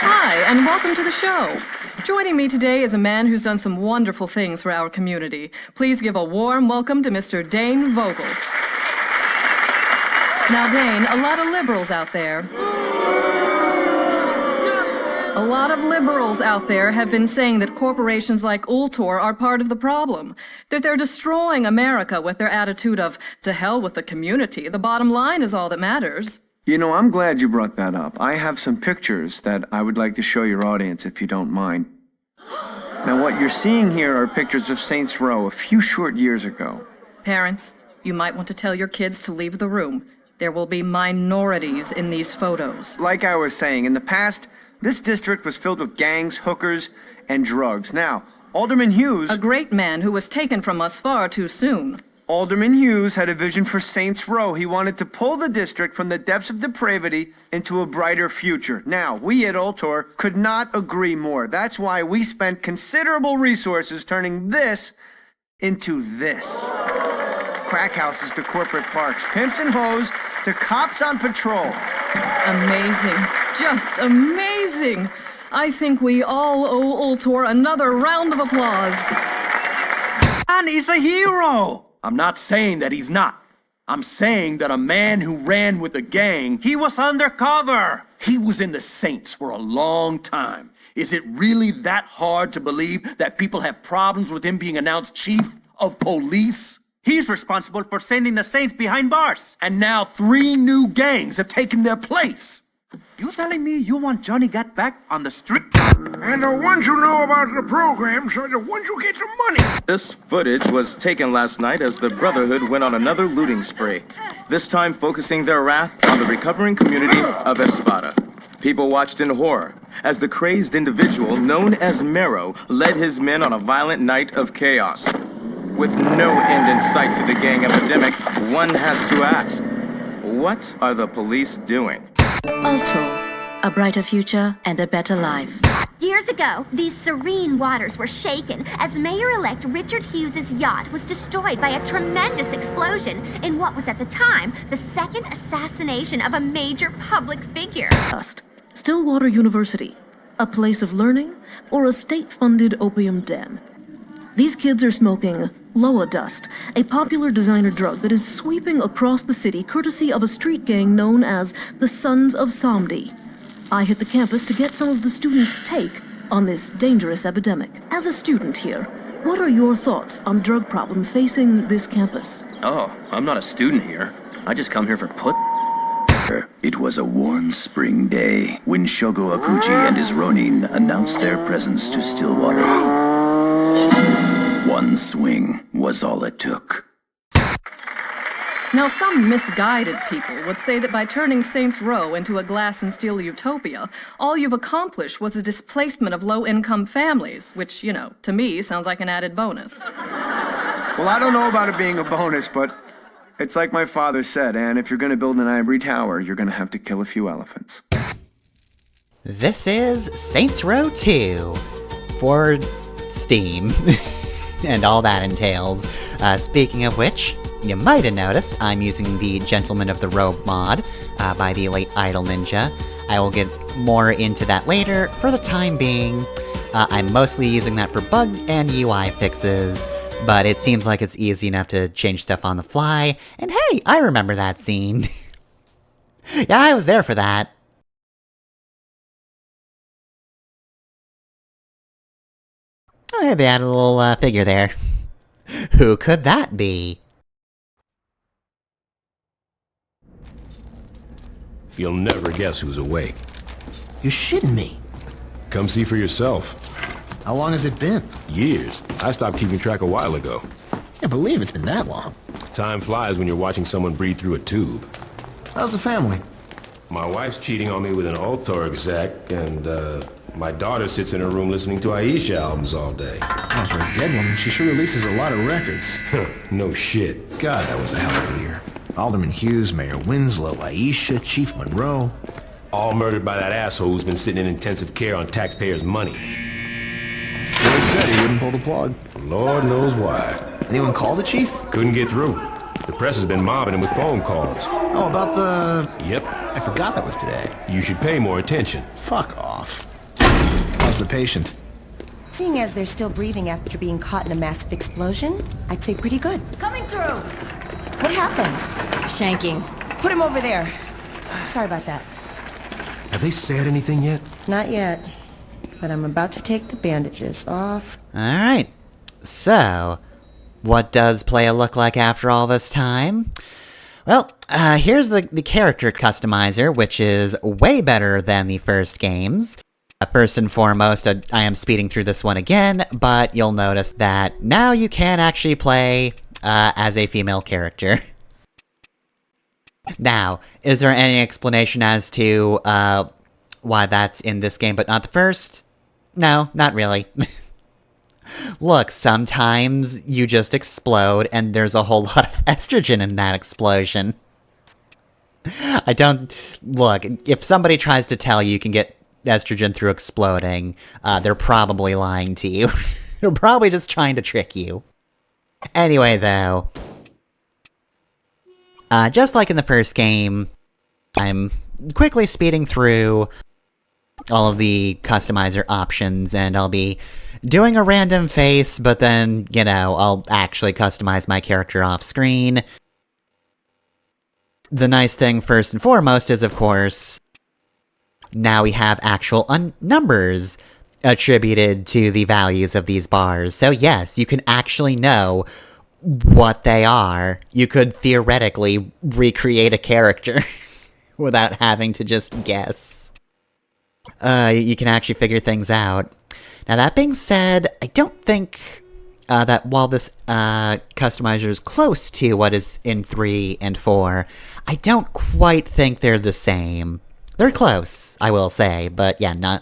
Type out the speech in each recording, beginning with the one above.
Hi, and welcome to the show. Joining me today is a man who's done some wonderful things for our community. Please give a warm welcome to Mr. Dane Vogel. Now, Dane, a lot of liberals out there have been saying that corporations like Ultor are part of the problem, that they're destroying America with their attitude of, to hell with the community, the bottom line is all that matters. You know, I'm glad you brought that up. I have some pictures that I would like to show your audience if you don't mind. Now, what you're seeing here are pictures of Saints Row a few short years ago. Parents, you might want to tell your kids to leave the room. There will be minorities in these photos. Like I was saying, in the past, this district was filled with gangs, hookers, and drugs. Now, Alderman Hughes... A great man who was taken from us far too soon. Alderman Hughes had a vision for Saints Row. He wanted to pull the district from the depths of depravity into a brighter future. Now, we at Ultor could not agree more. That's why we spent considerable resources turning this into this. Crack houses to corporate parks, pimps and hoes to cops on patrol. Amazing. Just amazing. I think we all owe Ultor another round of applause. Man is a hero! I'm not saying that he's not. I'm saying that a man who ran with a gang... He was undercover! He was in the Saints for a long time. Is it really that hard to believe that people have problems with him being announced chief of police? He's responsible for sending the Saints behind bars. And now 3 new gangs have taken their place. You telling me you want Johnny Gat back on the street? And the ones who know about the programs are the ones who get some money. This footage was taken last night as the Brotherhood went on another looting spree, this time focusing their wrath on the recovering community of Espada. People watched in horror as the crazed individual known as Mero led his men on a violent night of chaos. With no end in sight to the gang epidemic, one has to ask, what are the police doing? Ultor, a brighter future and a better life. Years ago, these serene waters were shaken as Mayor-elect Richard Hughes' yacht was destroyed by a tremendous explosion in what was at the time the second assassination of a major public figure. Stillwater University, a place of learning or a state-funded opium den. These kids are smoking Loa Dust, a popular designer drug that is sweeping across the city courtesy of a street gang known as the Sons of Somdi. I hit the campus to get some of the students' take on this dangerous epidemic. As a student here, what are your thoughts on the drug problem facing this campus? Oh, I'm not a student here. I just come here for put. It was a warm spring day when Shogo Akuji and his Ronin announced their presence to Stillwater. One swing was all it took. Now, some misguided people would say that by turning Saints Row into a glass and steel utopia, all you've accomplished was the displacement of low-income families, which, you know, to me sounds like an added bonus. Well, I don't know about it being a bonus, but it's like my father said, and if you're going to build an ivory tower, you're going to have to kill a few elephants. This is Saints Row 2 for Steam. And all that entails. Speaking of which, you might have noticed I'm using the Gentleman of the Robe mod by the late Idle Ninja. I will get more into that later. For the time being, I'm mostly using that for bug and UI fixes, but it seems like it's easy enough to change stuff on the fly. And hey, I remember that scene. Yeah, I was there for that. Oh, yeah, they added a little figure there. Who could that be? You'll never guess who's awake. You're shitting me. Come see for yourself. How long has it been? Years. I stopped keeping track a while ago. Can't believe it's been that long. Time flies when you're watching someone breathe through a tube. How's the family? My wife's cheating on me with an Ultor exec, and, my daughter sits in her room listening to Aisha albums all day. Oh, for a dead woman, she sure releases a lot of records. No shit. God, that was a hell of a year. Alderman Hughes, Mayor Winslow, Aisha, Chief Monroe. All murdered by that asshole who's been sitting in intensive care on taxpayers' money. He said he wouldn't pull the plug. Lord knows why. Anyone call the chief? Couldn't get through. The press has been mobbing him with phone calls. Oh, about the... Yep. I forgot that was today. You should pay more attention. Fuck off. How's the patient? Seeing as they're still breathing after being caught in a massive explosion, I'd say pretty good. Coming through! What happened? Shanking. Put him over there. Sorry about that. Have they said anything yet? Not yet. But I'm about to take the bandages off. Alright. So, what does Playa look like after all this time? Well, here's the character customizer, which is way better than the first games. First and foremost, I am speeding through this one again, but you'll notice that now you can actually play as a female character. Now, is there any explanation as to why that's in this game but not the first? No, not really. Look, sometimes you just explode and there's a whole lot of estrogen in that explosion. Look, if somebody tries to tell you can get estrogen through exploding, they're probably lying to you. They're probably just trying to trick you. Anyway, though, just like in the first game, I'm quickly speeding through all of the customizer options, and I'll be doing a random face, but then, you know, I'll actually customize my character off screen. The nice thing, first and foremost, is, of course, now we have actual numbers attributed to the values of these bars. So yes, you can actually know what they are. You could theoretically recreate a character without having to just guess. You can actually figure things out. Now that being said, I don't think that while this customizer is close to what is in 3 and 4, I don't quite think they're the same. They're close, I will say, but yeah,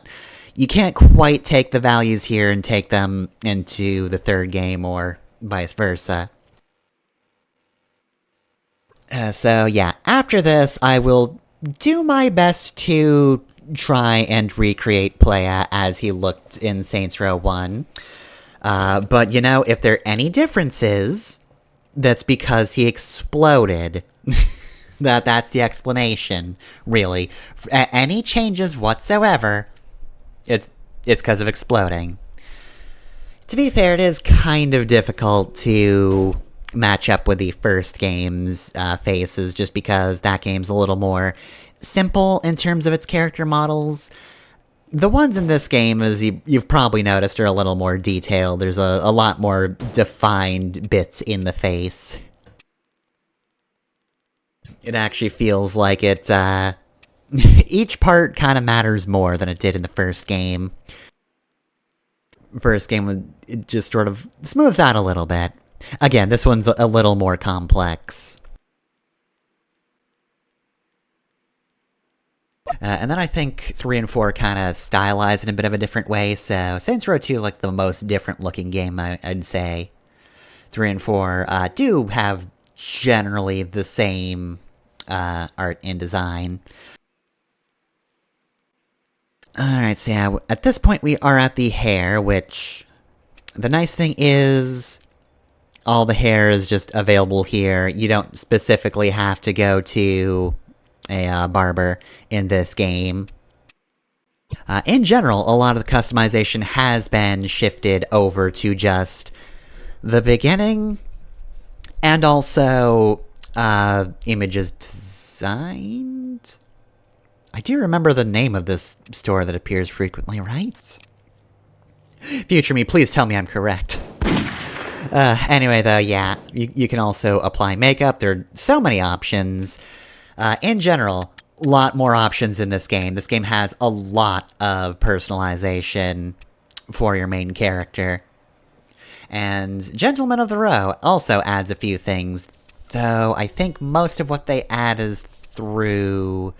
you can't quite take the values here and take them into the third game, or vice versa. So yeah, after this, I will do my best to try and recreate Playa as he looked in Saints Row 1. But you know, if there are any differences, that's because he exploded. That's the explanation, really. Any changes whatsoever, it's because of exploding. To be fair, it is kind of difficult to match up with the first game's faces, just because that game's a little more simple in terms of its character models. The ones in this game, as you've probably noticed, are a little more detailed. There's a lot more defined bits in the face. It actually feels like it, each part kind of matters more than it did in the first game. First game, it just sort of smooths out a little bit. Again, this one's a little more complex. And then I think 3 and 4 kind of stylized in a bit of a different way, so Saints Row 2 like the most different looking game, I'd say. 3 and 4 do have generally the same art and design. Alright, so yeah, at this point we are at the hair, which the nice thing is all the hair is just available here. You don't specifically have to go to a barber in this game. In general, a lot of the customization has been shifted over to just the beginning, and also images designed? I do remember the name of this store that appears frequently, right? Future me, please tell me I'm correct. Anyway, though, yeah, you can also apply makeup. There are so many options. In general, a lot more options in this game. This game has a lot of personalization for your main character. And Gentleman of the Row also adds a few things, though I think most of what they add is through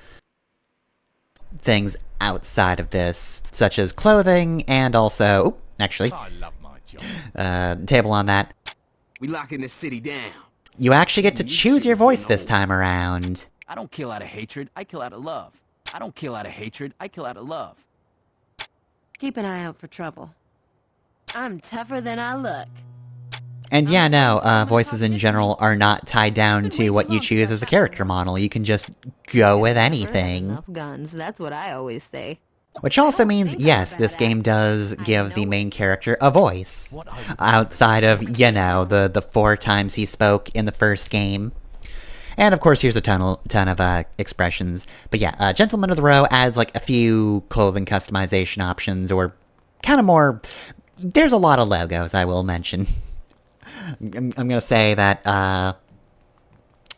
things outside of this, such as clothing, and also, actually, table on that. We locking this city down. You actually get to choose your voice this time around. I don't kill out of hatred, I kill out of love. I don't kill out of hatred, I kill out of love. Keep an eye out for trouble. I'm tougher than I look. And yeah, no, voices in general are not tied down to what you choose as a character model. You can just go with anything. Enough guns, that's what I always say. Which also means, yes, this game does give the main character a voice. Outside of, you know, the 4 times he spoke in the first game. And of course, here's a ton of expressions. But yeah, Gentleman of the Row adds like a few clothing customization options, or kind of more... There's a lot of logos, I will mention. I'm gonna say that,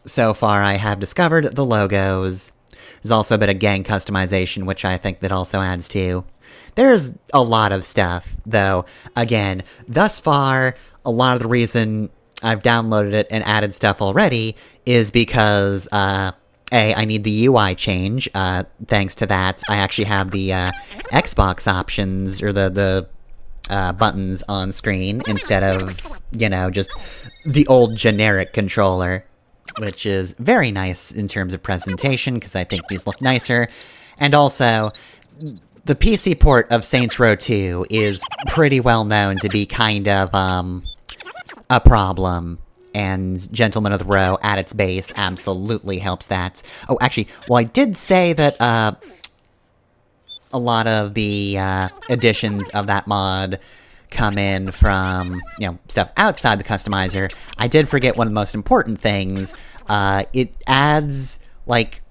so far I have discovered the logos. There's also a bit of gang customization, which I think that also adds to. There's a lot of stuff, though. Again, thus far, a lot of the reason I've downloaded it and added stuff already is because, A, I need the UI change. Thanks to that, I actually have the Xbox options, or the buttons on screen, instead of, you know, just the old generic controller. Which is very nice in terms of presentation, because I think these look nicer. And also, the PC port of Saints Row 2 is pretty well known to be kind of, a problem. And Gentleman of the Row, at its base, absolutely helps that. Oh, actually, well, I did say that, a lot of the, additions of that mod come in from, you know, stuff outside the customizer. I did forget one of the most important things. It adds, like,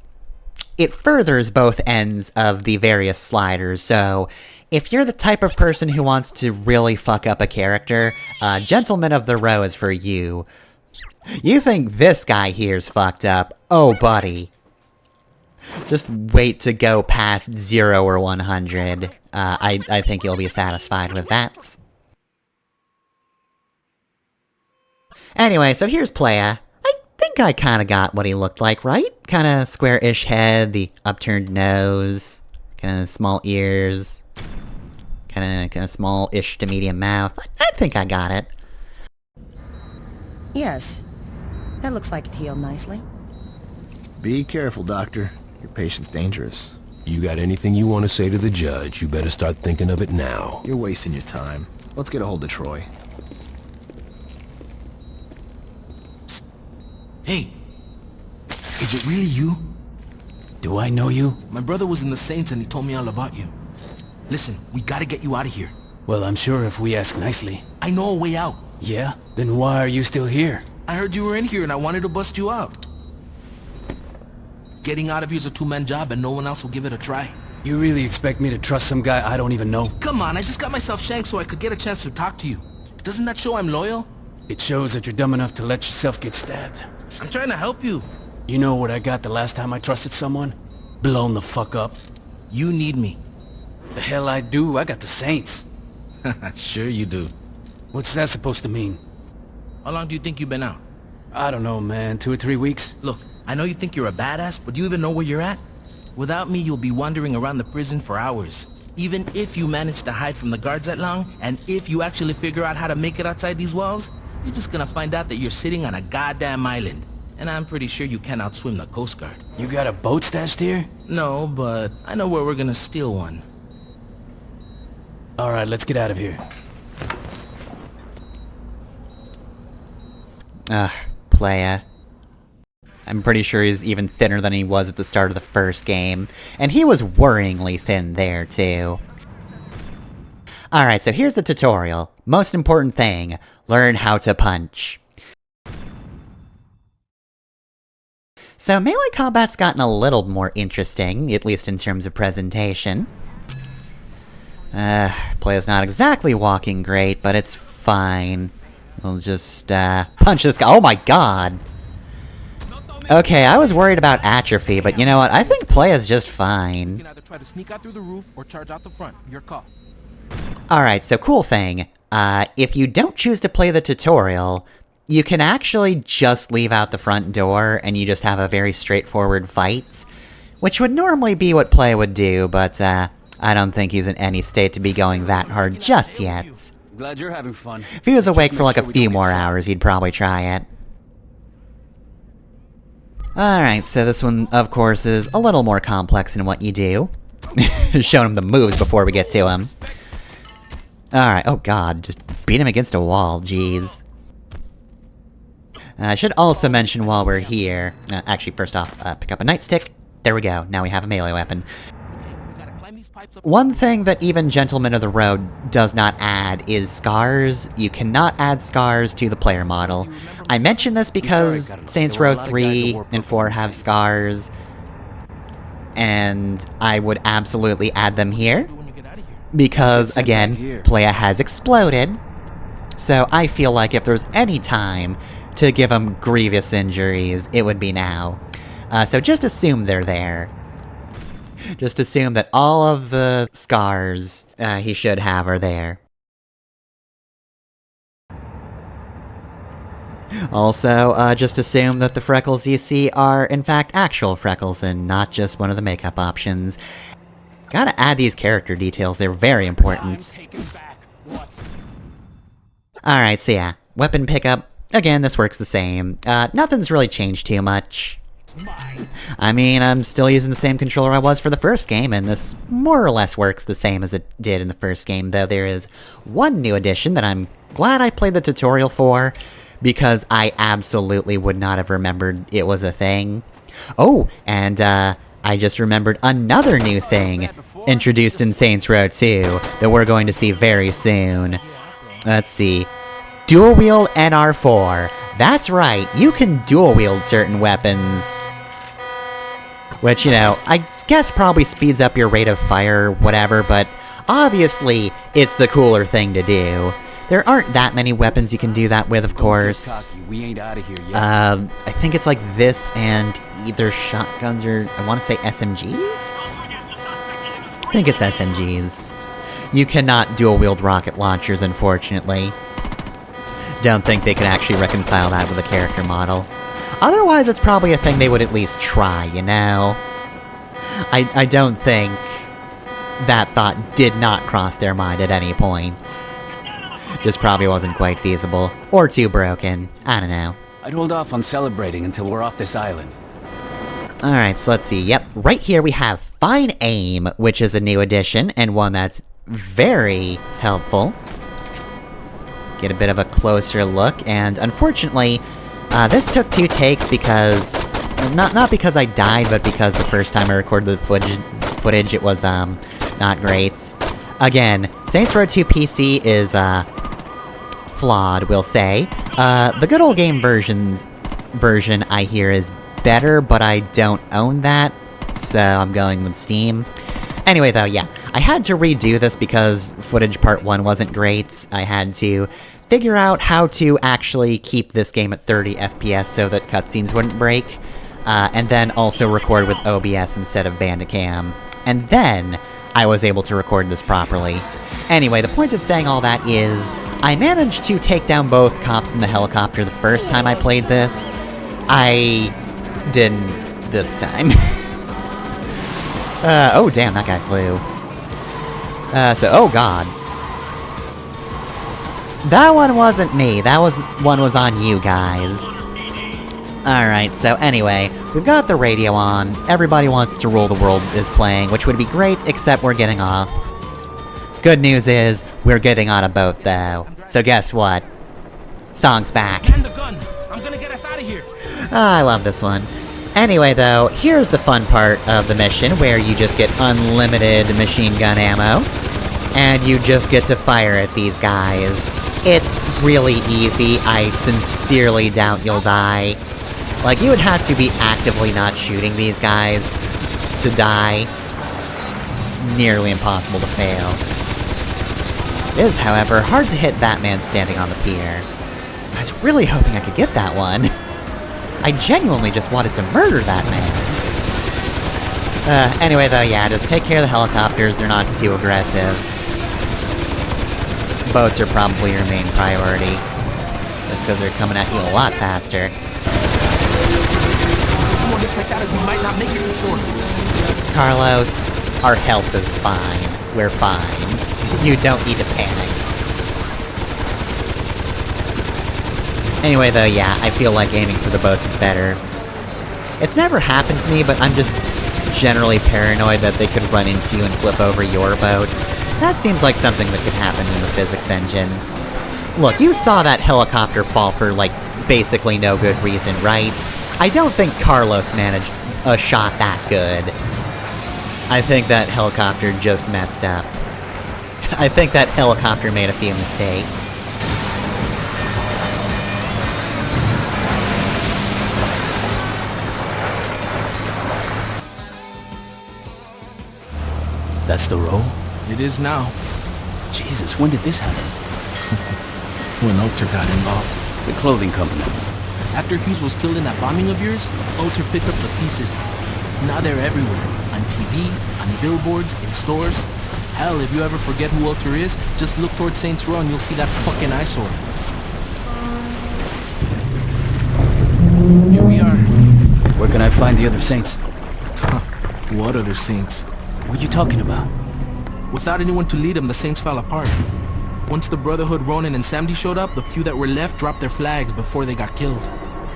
it furthers both ends of the various sliders, so if you're the type of person who wants to really fuck up a character, Gentleman of the Row is for you. You think this guy here's fucked up? Oh, buddy. Just wait to go past 0 or 100. I think you'll be satisfied with that. Anyway, so here's Playa. I think I kinda got what he looked like, right? Kinda square-ish head, the upturned nose, kinda small ears, kinda small-ish to medium mouth. I think I got it. Yes. That looks like it healed nicely. Be careful, Doctor. Your patient's dangerous. You got anything you want to say to the judge, you better start thinking of it now. You're wasting your time. Let's get a hold of Troy. Psst. Hey, is it really you? Do I know you? My brother was in the Saints and he told me all about you. Listen, we gotta get you out of here. Well, I'm sure if we ask nicely. I know a way out. Yeah? Then why are you still here? I heard you were in here and I wanted to bust you out. Getting out of here is a two-man job and no one else will give it a try. You really expect me to trust some guy I don't even know? Come on, I just got myself shanked so I could get a chance to talk to you. Doesn't that show I'm loyal? It shows that you're dumb enough to let yourself get stabbed. I'm trying to help you. You know what I got the last time I trusted someone? Blown the fuck up. You need me. The hell I do, I got the Saints. Sure you do. What's that supposed to mean? How long do you think you've been out? I don't know, man. 2 or 3 weeks? Look, I know you think you're a badass, but do you even know where you're at? Without me, you'll be wandering around the prison for hours. Even if you manage to hide from the guards that long, and if you actually figure out how to make it outside these walls, you're just gonna find out that you're sitting on a goddamn island. And I'm pretty sure you can't outswim the Coast Guard. You got a boat stashed here? No, but I know where we're gonna steal one. Alright, let's get out of here. Playa. I'm pretty sure he's even thinner than he was at the start of the first game. And he was worryingly thin there, too. Alright, so here's the tutorial. Most important thing, learn how to punch. So melee combat's gotten a little more interesting, at least in terms of presentation. Playa's not exactly walking great, but it's fine. We'll just, punch this guy. Oh my god! Okay, I was worried about atrophy, but you know what? I think Playa's just fine. You can either try to sneak out through the roof or charge out the front. Your call. Alright, so cool thing. If you don't choose to play the tutorial, you can actually just leave out the front door and you just have a very straightforward fight. Which would normally be what Playa would do, but, I don't think he's in any state to be going that hard just yet. Glad you're having fun. If he was awake for like a few more hours, he'd probably try it. Alright, so this one, of course, is a little more complex in what you do. Showing him the moves before we get to him. Alright, oh god, just beat him against a wall, jeez. I should also mention while we're here... actually, first off, pick up a nightstick. There we go, now we have a melee weapon. One thing that even Gentlemen of the Road does not add is scars. You cannot add scars to the player model. I mention this because Saints Row 3 and 4 have scars, and I would absolutely add them here, because, again, Playa has exploded, so I feel like if there's any time to give him grievous injuries, it would be now. So just assume they're there. Just assume that all of the scars he should have are there. Also, just assume that the freckles you see are, in fact, actual freckles and not just one of the makeup options. Gotta add these character details, they're very important. Alright, so yeah, weapon pickup. Again, this works the same. Nothing's really changed too much. I mean, I'm still using the same controller I was for the first game, and this more or less works the same as it did in the first game, though there is one new addition that I'm glad I played the tutorial for, because I absolutely would not have remembered it was a thing. Oh, and I just remembered another new thing introduced in Saints Row 2 that we're going to see very soon. Let's see. Dual wield NR4. That's right, you can dual wield certain weapons. Which, you know, I guess probably speeds up your rate of fire or whatever, but obviously it's the cooler thing to do. There aren't that many weapons you can do that with, of course. We ain't out of here yet. I think it's like this and either shotguns or, I want to say SMGs? I think it's SMGs. You cannot dual wield rocket launchers, unfortunately. Don't think they can actually reconcile that with a character model. Otherwise, it's probably a thing they would at least try, you know? I don't think that thought did not cross their mind at any point. Just probably wasn't quite feasible. Or too broken. I don't know. I'd hold off on celebrating until we're off this island. Alright, so let's see. Yep, right here we have Fine Aim, which is a new addition, and one that's very helpful. Get a bit of a closer look, and unfortunately, this took 2 takes because... Not because I died, but because the first time I recorded the footage it was, not great. Again, Saints Row 2 PC is, flawed, we'll say. The good old game version, I hear, is better, but I don't own that, so I'm going with Steam. Anyway, though, yeah, I had to redo this because footage part 1 wasn't great. I had to figure out how to actually keep this game at 30 FPS so that cutscenes wouldn't break, and then also record with OBS instead of Bandicam. And then I was able to record this properly. Anyway, the point of saying all that is, I managed to take down both cops in the helicopter the first time I played this. I didn't this time. Oh damn, that guy flew. Oh god. That one wasn't me, that one was on you guys. Alright, so anyway, we've got the radio on, Everybody Wants to Rule the World is playing, which would be great, except we're getting off. Good news is, we're getting on a boat though. So guess what? Song's back. Man the gun. I'm gonna get us out of here. I love this one. Anyway though, here's the fun part of the mission, where you just get unlimited machine gun ammo, and you just get to fire at these guys. It's really easy, I sincerely doubt you'll die. Like, you would have to be actively not shooting these guys to die. It's nearly impossible to fail. It is, however, hard to hit that man standing on the pier. I was really hoping I could get that one. I genuinely just wanted to murder that man. Anyway though, yeah, just take care of the helicopters, they're not too aggressive. Boats are probably your main priority. Just because they're coming at you a lot faster. More hits like that, we might not make it to shore. Carlos, our health is fine. We're fine. You don't need to panic. Anyway though, yeah, I feel like aiming for the boats is better. It's never happened to me, but I'm just generally paranoid that they could run into you and flip over your boat. That seems like something that could happen in the physics engine. Look, you saw that helicopter fall for, like, basically no good reason, right? I don't think Carlos managed a shot that good. I think that helicopter just messed up. I think that helicopter made a few mistakes. That's the row? It is now. Jesus, when did this happen? When Alter got involved. The clothing company. After Hughes was killed in that bombing of yours, Alter picked up the pieces. Now they're everywhere. On TV, on billboards, in stores. Hell, if you ever forget who Alter is, just look towards Saints Row and you'll see that fucking eyesore. Here we are. Where can I find the other Saints? What other Saints? What are you talking about? Without anyone to lead them, the Saints fell apart. Once the Brotherhood, Ronin, and Samdi showed up, the few that were left dropped their flags before they got killed.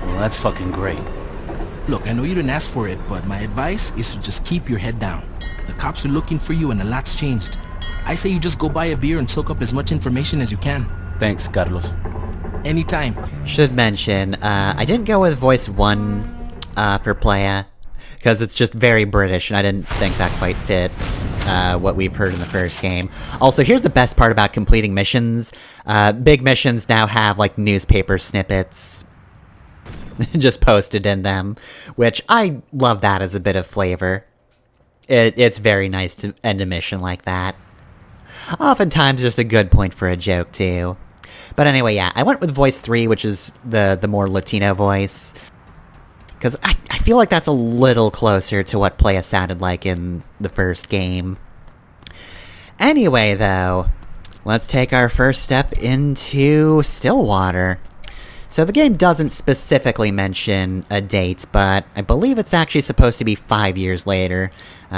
Well, that's fucking great. Look, I know you didn't ask for it, but my advice is to just keep your head down. The cops are looking for you and a lot's changed. I say you just go buy a beer and soak up as much information as you can. Thanks, Carlos. Anytime. Should mention, I didn't go with voice 1 for Playa, because it's just very British, and I didn't think that quite fit what we've heard in the first game. Also, here's the best part about completing missions. Big missions now have, like, newspaper snippets just posted in them, which I love that as a bit of flavor. It's very nice to end a mission like that. Oftentimes just a good point for a joke, too. But anyway, yeah, I went with voice 3, which is the more Latino voice, because I feel like that's a little closer to what Playa sounded like in the first game. Anyway, though, let's take our first step into Stillwater. So the game doesn't specifically mention a date, but I believe it's actually supposed to be 5 years later.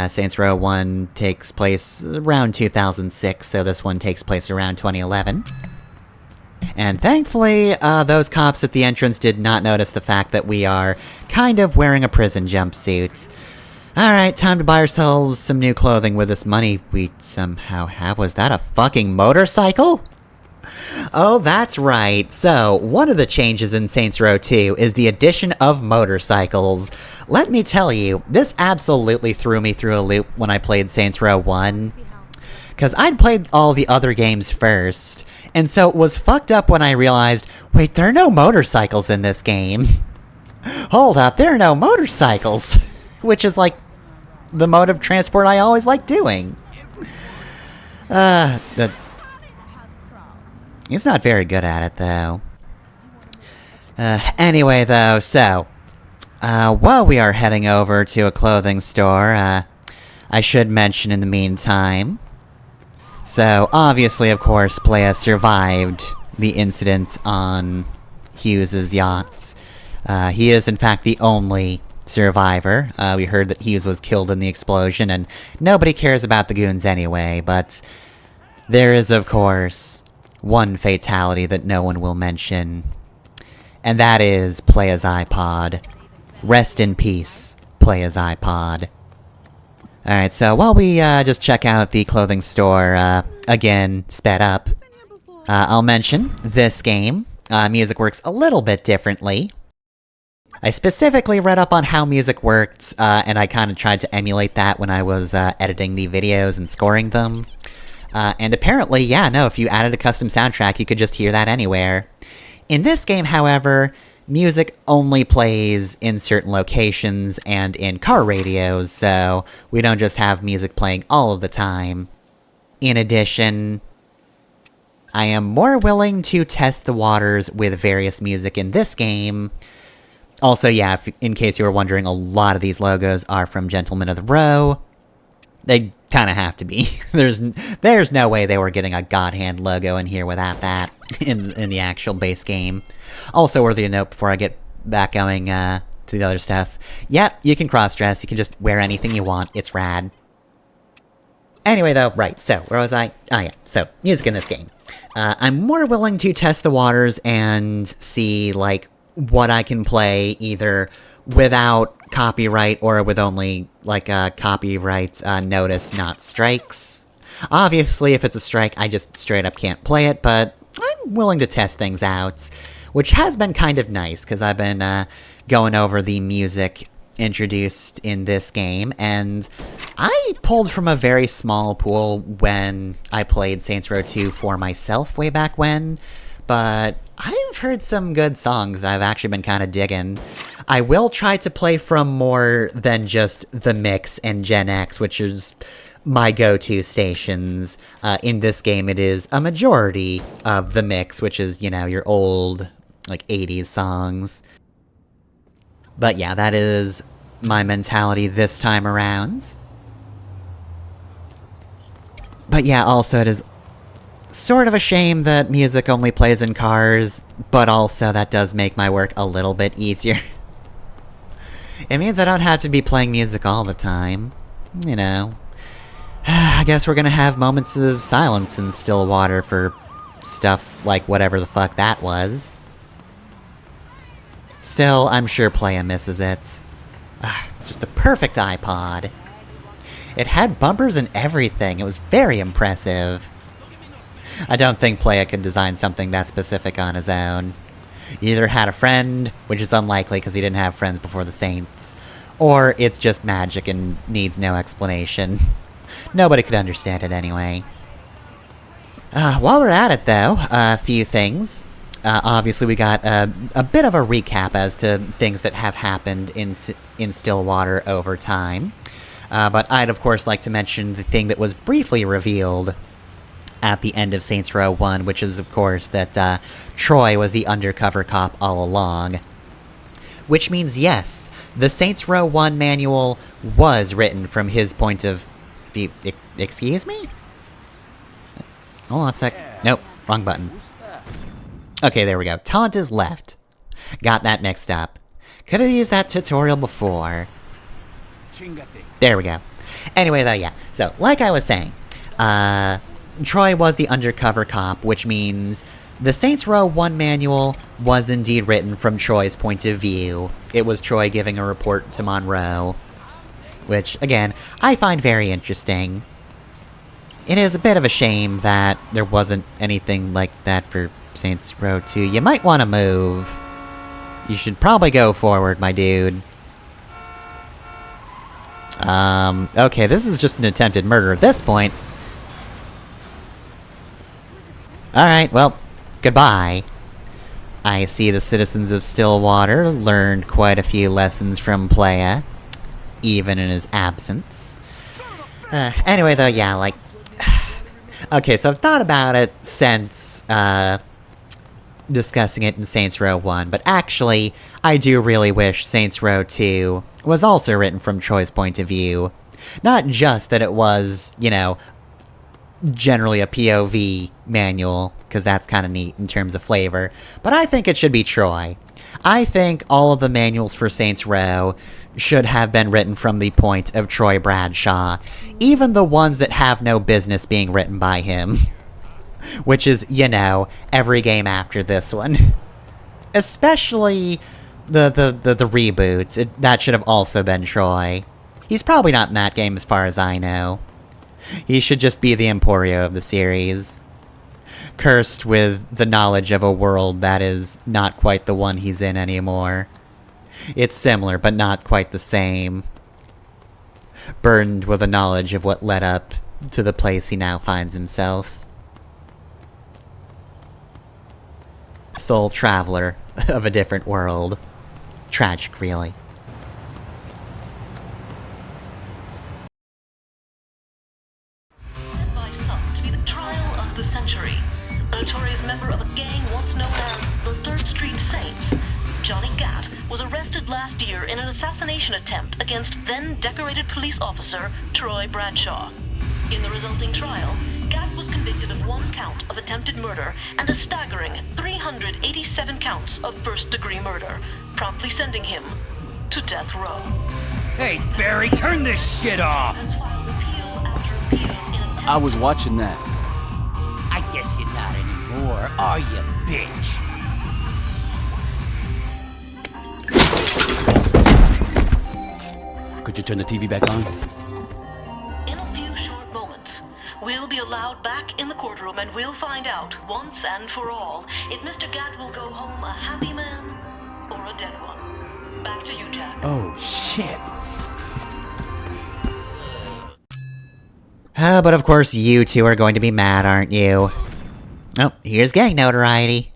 Saints Row 1 takes place around 2006, so this one takes place around 2011. And thankfully, those cops at the entrance did not notice the fact that we are kind of wearing a prison jumpsuit. Alright, time to buy ourselves some new clothing with this money we somehow have. Was that a fucking motorcycle? Oh, that's right. So, one of the changes in Saints Row 2 is the addition of motorcycles. Let me tell you, this absolutely threw me through a loop when I played Saints Row 1. Because I'd played all the other games first, and so it was fucked up when I realized, wait, there are no motorcycles in this game. Hold up, there are no motorcycles! Which is like the mode of transport I always like doing. He's not very good at it, though. Anyway, though, so, while we are heading over to a clothing store, I should mention in the meantime, so, obviously, of course, Playa survived the incident on Hughes' yacht. He is, in fact, the only survivor. We heard that Hughes was killed in the explosion, and nobody cares about the goons anyway, but there is, of course, one fatality that no one will mention, and that is Playa's iPod. Rest in peace, Playa's iPod. Alright, so while we just check out the clothing store, again, sped up, I'll mention this game. Music works a little bit differently. I specifically read up on how music worked, and I kind of tried to emulate that when I was editing the videos and scoring them. And apparently, yeah, no, if you added a custom soundtrack, you could just hear that anywhere. In this game, however, music only plays in certain locations and in car radios, so we don't just have music playing all of the time. In addition, I am more willing to test the waters with various music in this game. Also, yeah, in case you were wondering, a lot of these logos are from Gentlemen of the Row. They kind of have to be. There's no way they were getting a God Hand logo in here without that in the actual base game. Also worthy to note before I get back going to the other stuff. Yep, you can cross-dress, you can just wear anything you want, it's rad. Anyway though, right, so, where was I? Oh yeah, so, music in this game. I'm more willing to test the waters and see, like, what I can play either without copyright or with only, like, copyright notice, not strikes. Obviously, if it's a strike, I just straight up can't play it, but I'm willing to test things out, which has been kind of nice, because I've been going over the music introduced in this game, and I pulled from a very small pool when I played Saints Row 2 for myself way back when, but I've heard some good songs that I've actually been kind of digging. I will try to play from more than just The Mix and Gen X, which is my go-to stations. In this game, it is a majority of The Mix, which is, you know, your old, like, 80s songs. But yeah, that is my mentality this time around. But yeah, also it is sort of a shame that music only plays in cars, but also that does make my work a little bit easier. It means I don't have to be playing music all the time. You know. I guess we're gonna have moments of silence in Stillwater for stuff like whatever the fuck that was. Still, I'm sure Playa misses it. Just the perfect iPod. It had bumpers and everything. It was very impressive. I don't think Playa could design something that specific on his own. He either had a friend, which is unlikely because he didn't have friends before the Saints, or it's just magic and needs no explanation. Nobody could understand it anyway. While we're at it, though, a few things. Obviously, we got a bit of a recap as to things that have happened in Stillwater over time. But I'd, of course, like to mention the thing that was briefly revealed at the end of Saints Row 1, which is, of course, that Troy was the undercover cop all along. Which means, yes, the Saints Row 1 manual was written from his point of view. Excuse me? Hold on a sec. Nope, wrong button. Okay, there we go. Taunt is left. Got that mixed up. Could have used that tutorial before. There we go. Anyway, though, yeah. So, like I was saying, Troy was the undercover cop, which means the Saints Row 1 manual was indeed written from Troy's point of view. It was Troy giving a report to Monroe, which, again, I find very interesting. It is a bit of a shame that there wasn't anything like that for Saints Row 2. You might want to move. You should probably go forward, my dude. Okay, this is just an attempted murder at this point. Alright, well, goodbye. I see the citizens of Stillwater learned quite a few lessons from Playa, even in his absence. Anyway, though, yeah, like... Okay, so I've thought about it since, discussing it in Saints Row 1, but actually, I do really wish Saints Row 2 was also written from Troy's point of view. Not just that it was, you know, generally a POV manual, because that's kind of neat in terms of flavor, but I think it should be Troy. I think all of the manuals for Saints Row should have been written from the point of Troy Bradshaw, even the ones that have no business being written by him. Which is, you know, every game after this one. Especially the reboots. That should have also been Troy. He's probably not in that game as far as I know. He should just be the Emporio of the series. Cursed with the knowledge of a world that is not quite the one he's in anymore. It's similar, but not quite the same. Burdened with the knowledge of what led up to the place he now finds himself. Soul traveler of a different world. Tragic, really. To be the trial of the century. A notorious member of a gang once known as the 3rd Street Saints, Johnny Gatt, was arrested last year in an assassination attempt against then-decorated police officer Troy Bradshaw. In the resulting trial, Gatt was convicted of 1 count of attempted murder and a staggering 387 counts of first-degree murder, promptly sending him to death row. Hey, Barry, turn this shit off! I was watching that. I guess you're not anymore, are you, bitch? Could you turn the TV back on? In a few short moments, we'll be allowed back in the courtroom and we'll find out, once and for all, if Mr. Gatt will go home a happy man or a dead one. Back to you, Jack. Oh, shit. shit. But of course you two are going to be mad, aren't you? Oh, here's gang notoriety.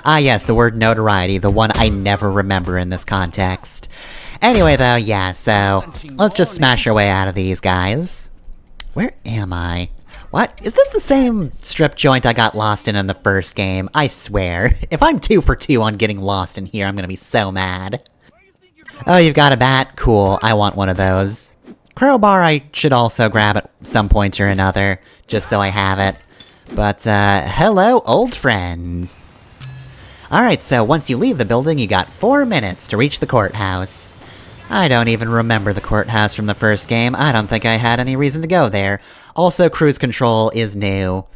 Ah yes, the word notoriety, the one I never remember in this context. Anyway though, yeah, so let's just smash our way out of these guys. Where am I? What? Is this the same strip joint I got lost in the first game? I swear. If I'm 2 for 2 on getting lost in here, I'm gonna be so mad. Oh, you've got a bat? Cool, I want one of those. Crowbar I should also grab at some point or another, just so I have it. But, hello, old friends. Alright, so once you leave the building, you got 4 minutes to reach the courthouse. I don't even remember the courthouse from the first game. I don't think I had any reason to go there. Also, cruise control is new.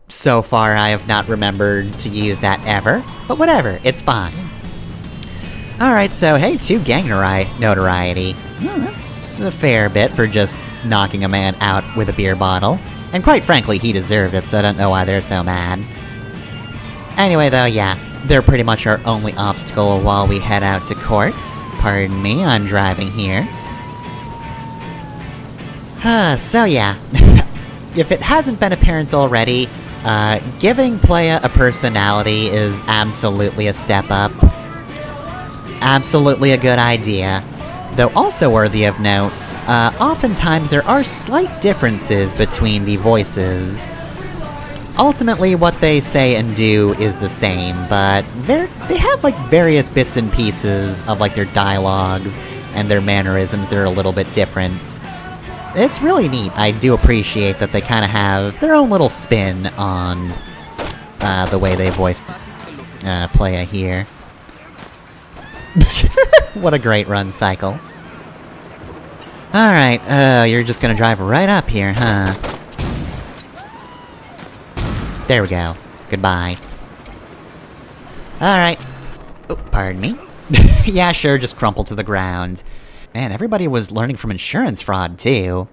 So far, I have not remembered to use that ever. But whatever, it's fine. Alright, so hey, 2 gang notoriety. Well, that's a fair bit for just knocking a man out with a beer bottle. And quite frankly, he deserved it, so I don't know why they're so mad. Anyway though, yeah, they're pretty much our only obstacle while we head out to court. Pardon me, I'm driving here. So yeah, if it hasn't been apparent already, giving Playa a personality is absolutely a step up. Absolutely a good idea. Though also worthy of note, oftentimes there are slight differences between the voices. Ultimately, what they say and do is the same, but they have, like, various bits and pieces of, like, their dialogues and their mannerisms that are a little bit different. It's really neat. I do appreciate that they kind of have their own little spin on the way they voice Playa here. What a great run cycle. Alright, you're just gonna drive right up here, huh? There we go. Goodbye. Alright. Oh, pardon me? Yeah, sure, just crumple to the ground. Man, everybody was learning from insurance fraud, too.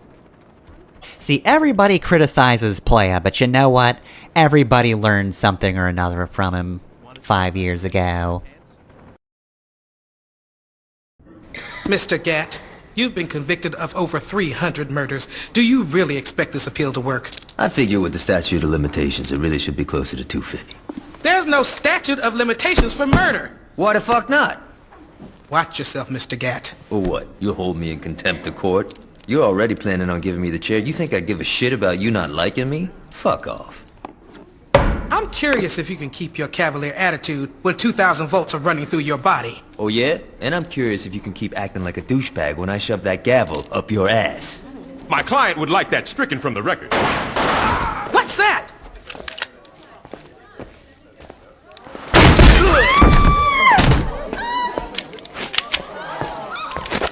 See, everybody criticizes Playa, but you know what? Everybody learned something or another from him 5 years ago. Mr. Gatt, you've been convicted of over 300 murders. Do you really expect this appeal to work? I figure with the statute of limitations, it really should be closer to 250. There's no statute of limitations for murder! Why the fuck not? Watch yourself, Mr. Gatt. Or what? You'll hold me in contempt of court? You're already planning on giving me the chair. You think I'd give a shit about you not liking me? Fuck off. I'm curious if you can keep your cavalier attitude when 2,000 volts are running through your body. Oh yeah? And I'm curious if you can keep acting like a douchebag when I shove that gavel up your ass. My client would like that stricken from the record. What's that?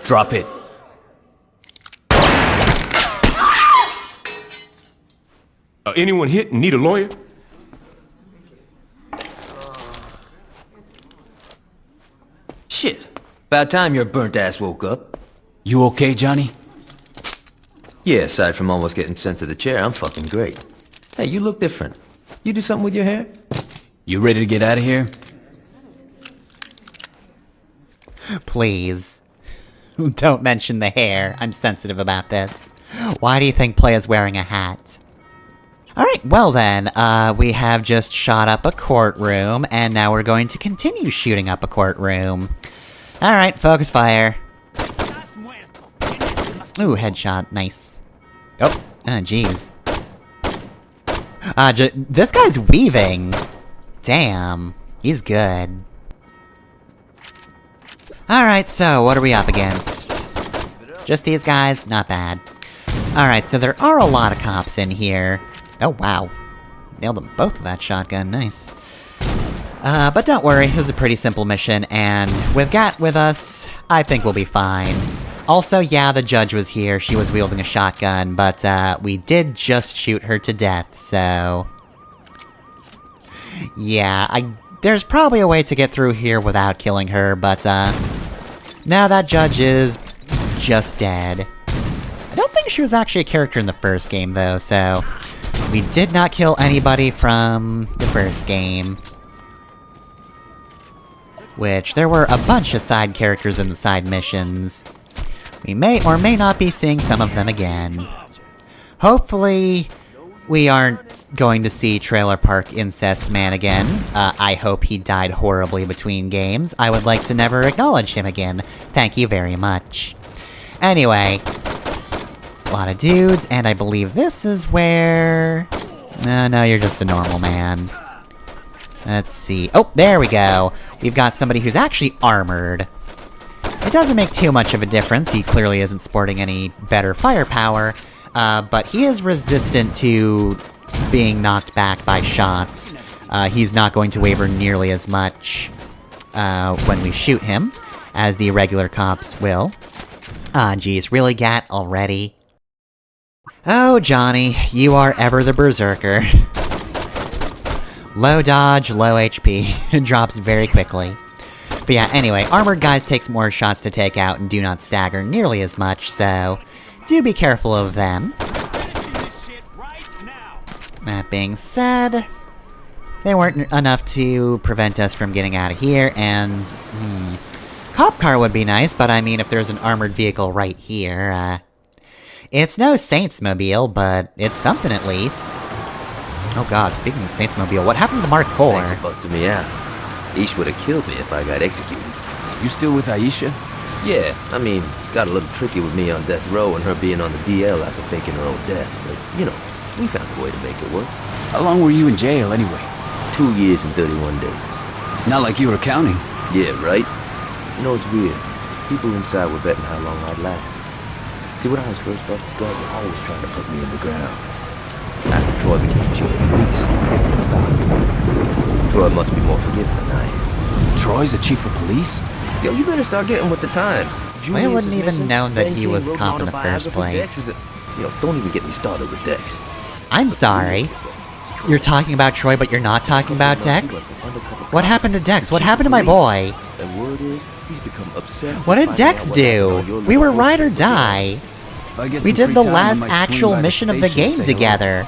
Drop it. Anyone hit and need a lawyer? Shit. About time your burnt ass woke up. You okay, Johnny? Yeah, aside from almost getting sent to the chair, I'm fucking great. Hey, you look different. You do something with your hair? You ready to get out of here? Please. Don't mention the hair. I'm sensitive about this. Why do you think Playa's wearing a hat? Alright, well then, we have just shot up a courtroom, and now we're going to continue shooting up a courtroom. Alright, focus fire. Ooh, headshot, nice. Oh, jeez. This guy's weaving. Damn, he's good. Alright, so what are we up against? Just these guys? Not bad. Alright, so there are a lot of cops in here. Oh, wow. Nailed them both with that shotgun, nice. But don't worry, this is a pretty simple mission, and with Gat with us, I think we'll be fine. Also, yeah, the judge was here, she was wielding a shotgun, but, we did just shoot her to death, so... Yeah, there's probably a way to get through here without killing her, but, now that judge is just dead. I don't think she was actually a character in the first game, though, so... We did not kill anybody from the first game. which there were a bunch of side characters in the side missions. We may or may not be seeing some of them again. Hopefully, we aren't going to see Trailer Park Incest Man again. I hope he died horribly between games. I would like to never acknowledge him again. Thank you very much. Anyway, a lot of dudes, and I believe this is where... No, you're just a normal man. Let's see. Oh, there we go. We've got somebody who's actually armored. It doesn't make too much of a difference. He clearly isn't sporting any better firepower, but he is resistant to being knocked back by shots. He's not going to waver nearly as much when we shoot him, as the regular cops will. Geez, really, Gat, already? Oh, Johnny, you are ever the berserker. Low dodge, low HP. Drops very quickly. But yeah, anyway, armored guys takes more shots to take out and do not stagger nearly as much, so do be careful of them. That being said, they weren't enough to prevent us from getting out of here, and... cop car would be nice, but I mean, if there's an armored vehicle right here, it's no Saints-mobile, but it's something at least. Oh god, speaking of Saints-mobile, what happened to the Mark IV? Thanks for busting me out. Ish would have killed me if I got executed. You still with Aisha? Yeah, I mean, got a little tricky with me on death row and her being on the DL after faking her own death. But, you know, we found a way to make it work. How long were you in jail, anyway? 2 years and 31 days. Not like you were counting. Yeah, right? You know, it's weird. People inside were betting how long I'd last. See, when I was first off the guards, they always trying to put me in the ground. After Troy became chief of police, it stopped. Troy must be more forgiving than I am. Troy's the chief of police? Yo, you better start getting with the times. I wouldn't even known that he was cop in the first place. Yo, don't even get me started with Dex. I'm sorry. You're talking about Troy, but you're not talking about Dex? What happened to Dex? What happened to my boy? And word is, he's become obsessed. What did Dex do? We were ride or die. We did the last actual mission of the game together.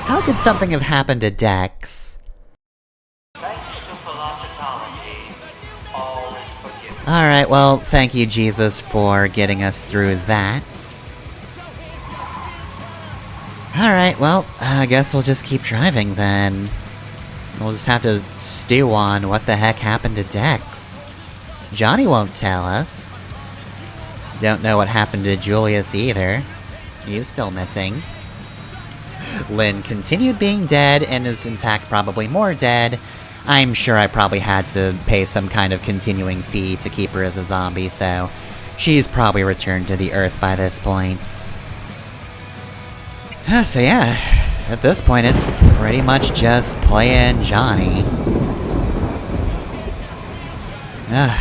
How could something have happened to Dex? Alright, well, thank you, Jesus, for getting us through that. Alright, well, I guess we'll just keep driving then. We'll just have to stew on what the heck happened to Dex. Johnny won't tell us. Don't know what happened to Julius either. He's still missing. Lynn continued being dead, and is in fact probably more dead. I'm sure I probably had to pay some kind of continuing fee to keep her as a zombie, so she's probably returned to the Earth by this point. So yeah, at this point it's pretty much just Playa and Johnny. I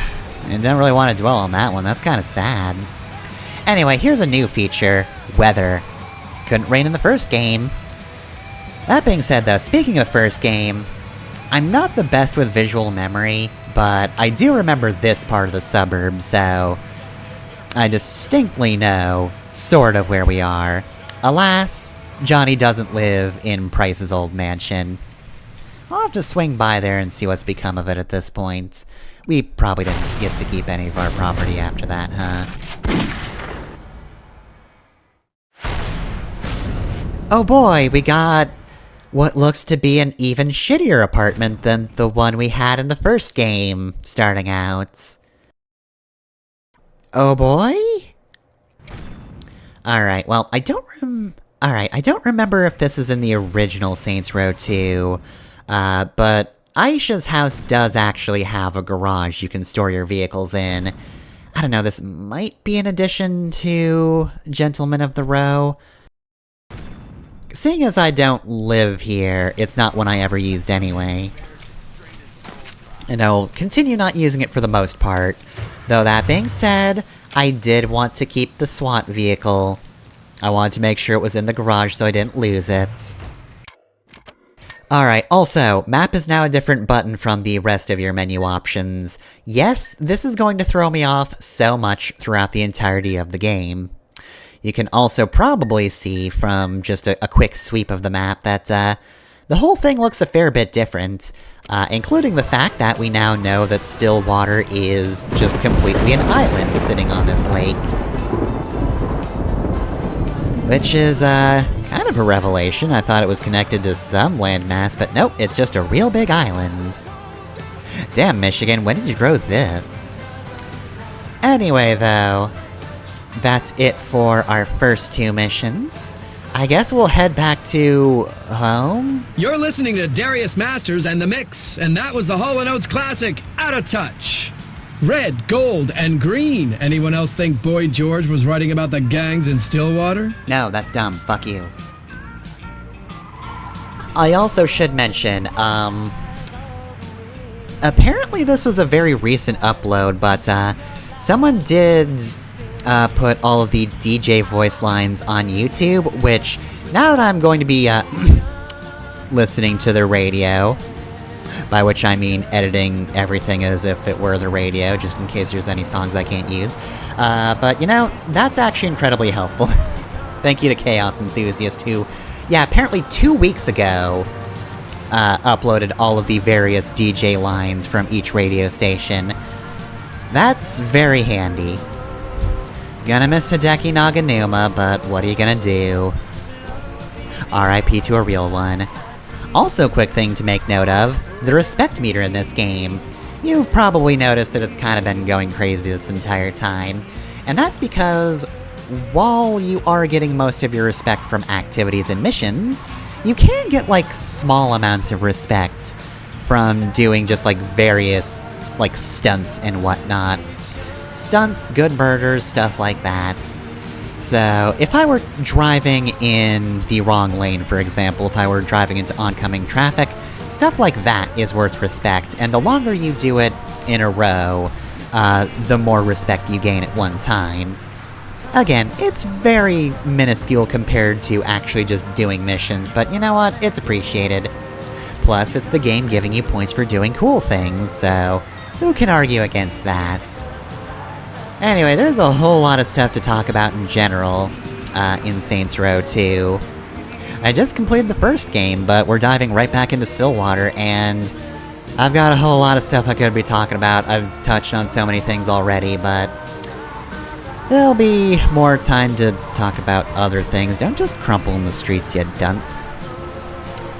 didn't really want to dwell on that one, that's kind of sad. Anyway, here's a new feature, weather. Couldn't rain in the first game. That being said though, speaking of the first game, I'm not the best with visual memory, but I do remember this part of the suburb, so I distinctly know sort of where we are. Alas, Johnny doesn't live in Price's old mansion. I'll have to swing by there and see what's become of it at this point. We probably didn't get to keep any of our property after that, huh? Oh boy, we got what looks to be an even shittier apartment than the one we had in the first game, starting out. Oh boy? Alright, well, I don't remember if this is in the original Saints Row 2, but Aisha's house does actually have a garage you can store your vehicles in. I don't know, this might be an addition to Gentlemen of the Row. Seeing as I don't live here, it's not one I ever used anyway. And I'll continue not using it for the most part. Though that being said, I did want to keep the SWAT vehicle. I wanted to make sure it was in the garage so I didn't lose it. Alright, also, map is now a different button from the rest of your menu options. Yes, this is going to throw me off so much throughout the entirety of the game. You can also probably see from just a quick sweep of the map that, the whole thing looks a fair bit different. including the fact that we now know that Stillwater is just completely an island sitting on this lake. Which is, kind of a revelation. I thought it was connected to some landmass, but nope, it's just a real big island. Damn, Michigan, when did you grow this? Anyway, though, that's it for our first 2 missions. I guess we'll head back to home? You're listening to Darius Masters and The Mix, and that was the Hall & Oates classic, Out of Touch. Red, gold, and green. Anyone else think Boy George was writing about the gangs in Stillwater? No, that's dumb. Fuck you. I also should mention, apparently this was a very recent upload, but, someone did put all of the DJ voice lines on YouTube, which, now that I'm going to be, listening to the radio, by which I mean editing everything as if it were the radio, just in case there's any songs I can't use, but, you know, that's actually incredibly helpful. Thank you to Chaos Enthusiast, who, yeah, apparently 2 weeks ago, uploaded all of the various DJ lines from each radio station. That's very handy. Gonna miss Hideki Naganuma, but what are you gonna do? RIP to a real one. Also, quick thing to make note of, the respect meter in this game. You've probably noticed that it's kind of been going crazy this entire time. And that's because, while you are getting most of your respect from activities and missions, you can get, like, small amounts of respect from doing just, like, various, like, stunts and whatnot. Stunts, good murders, stuff like that. So, if I were driving in the wrong lane, for example, if I were driving into oncoming traffic, stuff like that is worth respect, and the longer you do it in a row, the more respect you gain at one time. Again, it's very minuscule compared to actually just doing missions, but you know what? It's appreciated. Plus, it's the game giving you points for doing cool things, so who can argue against that? Anyway, there's a whole lot of stuff to talk about in general, in Saints Row 2. I just completed the first game, but we're diving right back into Stillwater, and I've got a whole lot of stuff I could be talking about. I've touched on so many things already, but there'll be more time to talk about other things. Don't just crumple in the streets, you dunce.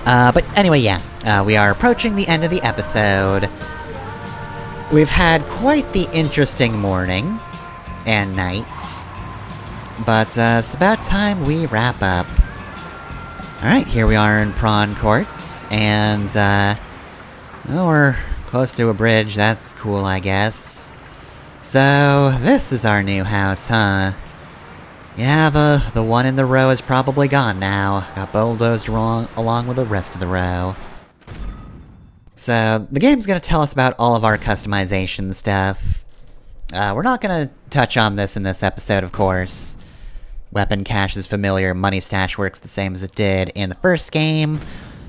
But anyway, yeah, we are approaching the end of the episode. We've had quite the interesting morning and night, but it's about time we wrap up. Alright, here we are in Prawn Courts, and well, we're close to a bridge. That's cool, I guess. So, this is our new house, huh? Yeah, the one in the row is probably gone now. Got bulldozed along with the rest of the row. So, the game's gonna tell us about all of our customization stuff. We're not gonna touch on this in this episode, of course. Weapon cache is familiar, money stash works the same as it did in the first game.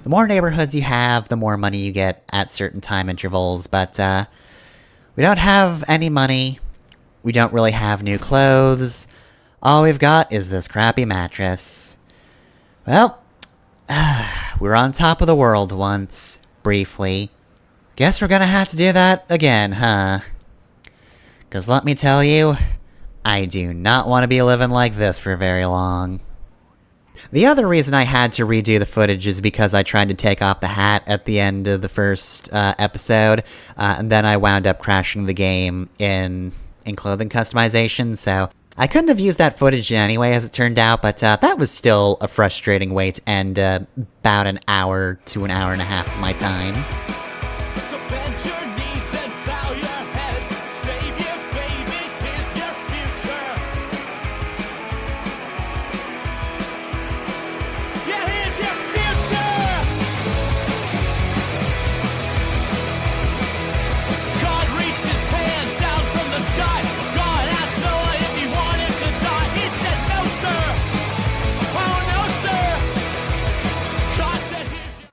The more neighborhoods you have, the more money you get at certain time intervals, but, we don't have any money. We don't really have new clothes. All we've got is this crappy mattress. Well, we were on top of the world once. Briefly. Guess we're gonna have to do that again, huh? 'Cause let me tell you, I do not want to be living like this for very long. The other reason I had to redo the footage is because I tried to take off the hat at the end of the first episode, and then I wound up crashing the game in clothing customization, so I couldn't have used that footage anyway, as it turned out, but that was still a frustrating way to end about an hour to an hour and a half of my time.